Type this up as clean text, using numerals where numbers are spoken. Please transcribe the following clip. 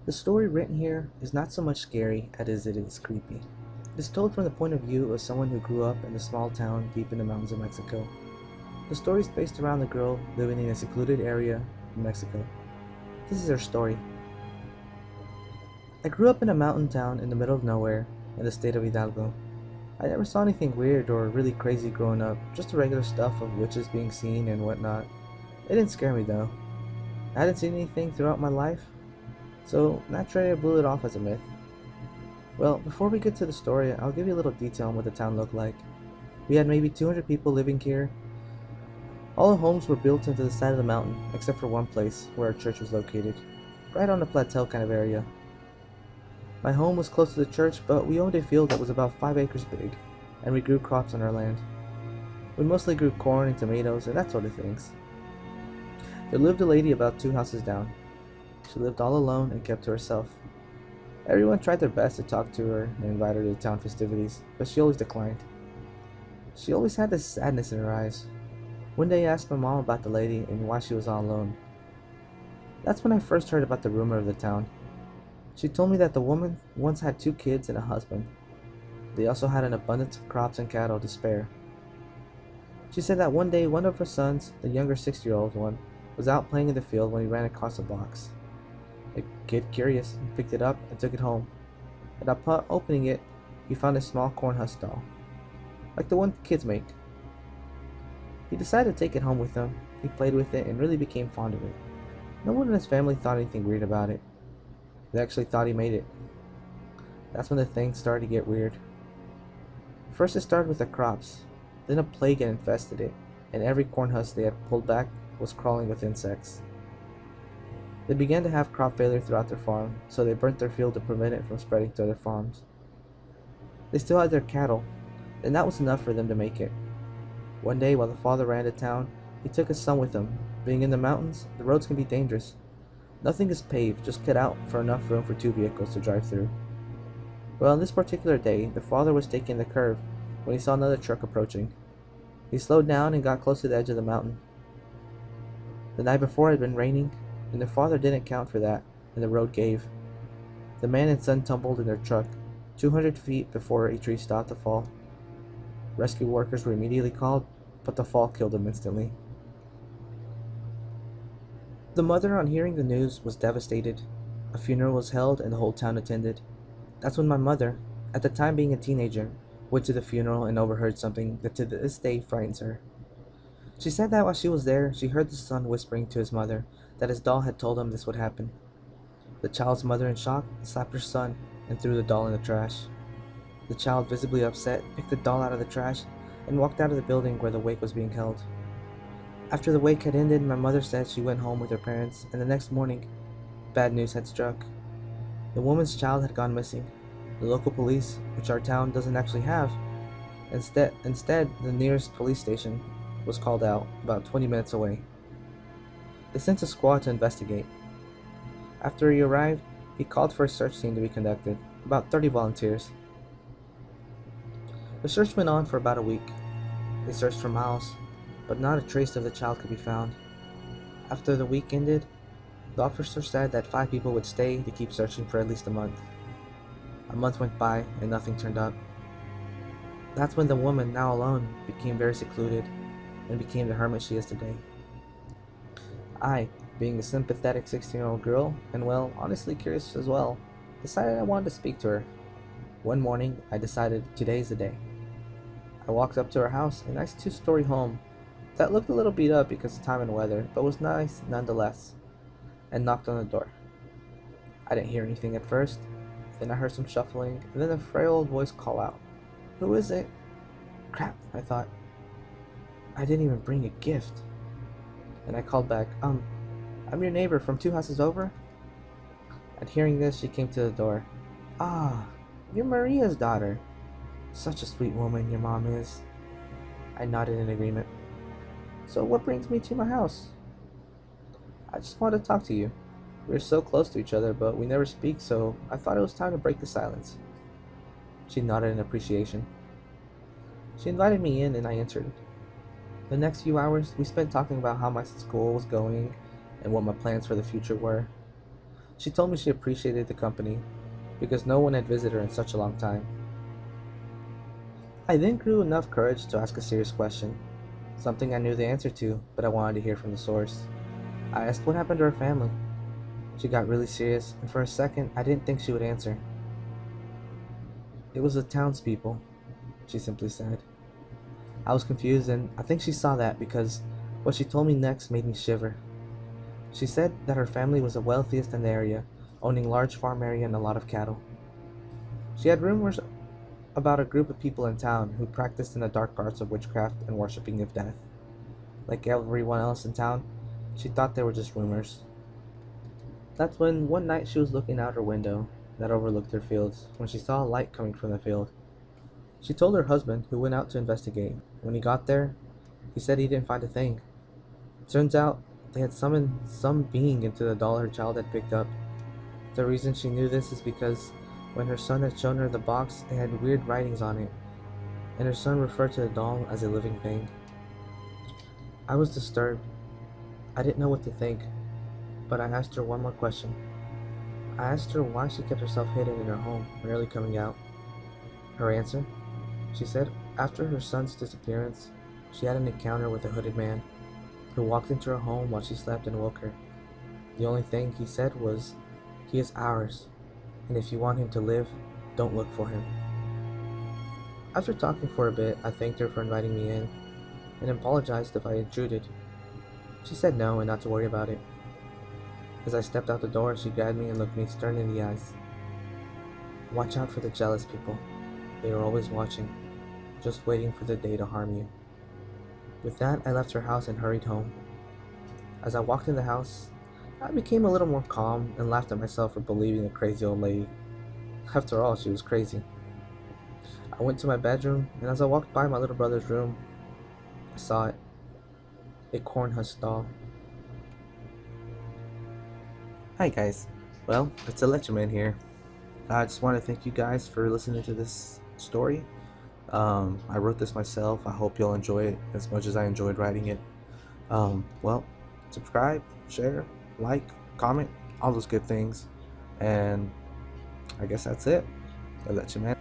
The story written here is not so much scary as it is creepy. It is told from the point of view of someone who grew up in a small town deep in the mountains of Mexico. The story is based around a girl living in a secluded area in Mexico. This is her story. I grew up in a mountain town in the middle of nowhere in the state of Hidalgo. I never saw anything weird or really crazy growing up, just the regular stuff of witches being seen and whatnot. It didn't scare me though. I hadn't seen anything throughout my life, so naturally I blew it off as a myth. Well, before we get to the story, I'll give you a little detail on what the town looked like. We had maybe 200 people living here. All the homes were built into the side of the mountain, except for one place where our church was located, right on a plateau kind of area. My home was close to the church, but we owned a field that was about 5 acres big, and we grew crops on our land. We mostly grew corn and tomatoes and that sort of things. There lived a lady about 2 houses down. She lived all alone and kept to herself. Everyone tried their best to talk to her and invite her to town festivities, but she always declined. She always had this sadness in her eyes. One day I asked my mom about the lady and why she was all alone. That's when I first heard about the rumor of the town. She told me that the woman once had 2 kids and a husband. They also had an abundance of crops and cattle to spare. She said that one day one of her sons, the younger 6-year-old one, was out playing in the field when he ran across a box. The kid, curious, picked it up and took it home, and upon opening it, he found a small Cornhusk doll, like the one kids make. He decided to take it home with him. He played with it and really became fond of it. No one in his family thought anything weird about it. They actually thought he made it. That's when the things started to get weird. First it started with the crops, then a plague had infested it, and every corn husk they had pulled back was crawling with insects. They began to have crop failure throughout their farm, so they burnt their field to prevent it from spreading to other farms. They still had their cattle, and that was enough for them to make it. One day, while the father ran to town, he took his son with him. Being in the mountains, the roads can be dangerous. Nothing is paved, just cut out for enough room for 2 vehicles to drive through. Well, on this particular day, the father was taking the curve when he saw another truck approaching. He slowed down and got close to the edge of the mountain. The night before it had been raining, and the father didn't account for that, and the road gave. The man and son tumbled in their truck, 200 feet before a tree stopped to fall. Rescue workers were immediately called, but the fall killed them instantly. The mother, on hearing the news, was devastated. A funeral was held and the whole town attended. That's when my mother, at the time being a teenager, went to the funeral and overheard something that to this day frightens her. She said that while she was there, she heard the son whispering to his mother that his doll had told him this would happen. The child's mother, in shock, slapped her son and threw the doll in the trash. The child, visibly upset, picked the doll out of the trash and walked out of the building where the wake was being held. After the wake had ended, my mother said she went home with her parents, and the next morning, bad news had struck. The woman's child had gone missing. The local police, which our town doesn't actually have, instead the nearest police station was called out, about 20 minutes away. They sent a squad to investigate. After he arrived, he called for a search team to be conducted, about 30 volunteers. The search went on for about a week. They searched for miles, but not a trace of the child could be found. After the week ended, the officer said that 5 people would stay to keep searching for at least a month. A month went by and nothing turned up. That's when the woman, now alone, became very secluded and became the hermit she is today. I, being a sympathetic 16-year-old girl, and well, honestly curious as well, decided I wanted to speak to her. One morning, I decided today's the day. I walked up to her house, a nice 2-story home that looked a little beat up because of time and weather, but was nice nonetheless, and knocked on the door. I didn't hear anything at first, then I heard some shuffling, and then a frail old voice call out, "Who is it?" Crap, I thought. I didn't even bring a gift. And I called back, I'm your neighbor from 2 houses over. And hearing this, she came to the door. "Ah, you're Maria's daughter. Such a sweet woman your mom is." I nodded in agreement. "So what brings me to my house?" "I just wanted to talk to you. We're so close to each other, but we never speak, so I thought it was time to break the silence." She nodded in appreciation. She invited me in and I entered. The next few hours, we spent talking about how my school was going and what my plans for the future were. She told me she appreciated the company because no one had visited her in such a long time. I then grew enough courage to ask a serious question, something I knew the answer to, but I wanted to hear from the source. I asked what happened to her family. She got really serious, and for a second, I didn't think she would answer. It was the townspeople, she simply said. I was confused, and I think she saw that because what she told me next made me shiver. She said that her family was the wealthiest in the area, owning large farm area and a lot of cattle. She had rumors about a group of people in town who practiced in the dark arts of witchcraft and worshipping of death. Like everyone else in town, she thought they were just rumors. That's when one night she was looking out her window that overlooked their fields when she saw a light coming from the field. She told her husband, who went out to investigate. When he got there, he said he didn't find a thing. Turns out they had summoned some being into the doll her child had picked up. The reason she knew this is because when her son had shown her the box, it had weird writings on it, and her son referred to the doll as a living thing. I was disturbed. I didn't know what to think, but I asked her one more question. I asked her why she kept herself hidden in her home, rarely coming out. Her answer? She said after her son's disappearance, she had an encounter with a hooded man who walked into her home while she slept and woke her. The only thing he said was, "He is ours, and if you want him to live, don't look for him." After talking for a bit, I thanked her for inviting me in and apologized if I intruded. She said no and not to worry about it. As I stepped out the door, she grabbed me and looked me stern in the eyes. "Watch out for the jealous people. They are always watching, just waiting for the day to harm you." With that, I left her house and hurried home. As I walked in the house, I became a little more calm and laughed at myself for believing the crazy old lady. After all, she was crazy. I went to my bedroom, and as I walked by my little brother's room, I saw it. A Cornhusk doll. Hi guys. Well, it's a Lectureman here. I just want to thank you guys for listening to this story. I wrote this myself. I hope you'll enjoy it as much as I enjoyed writing it. Well, subscribe, share, like, comment, all those good things. And I guess that's it. I'll let you man.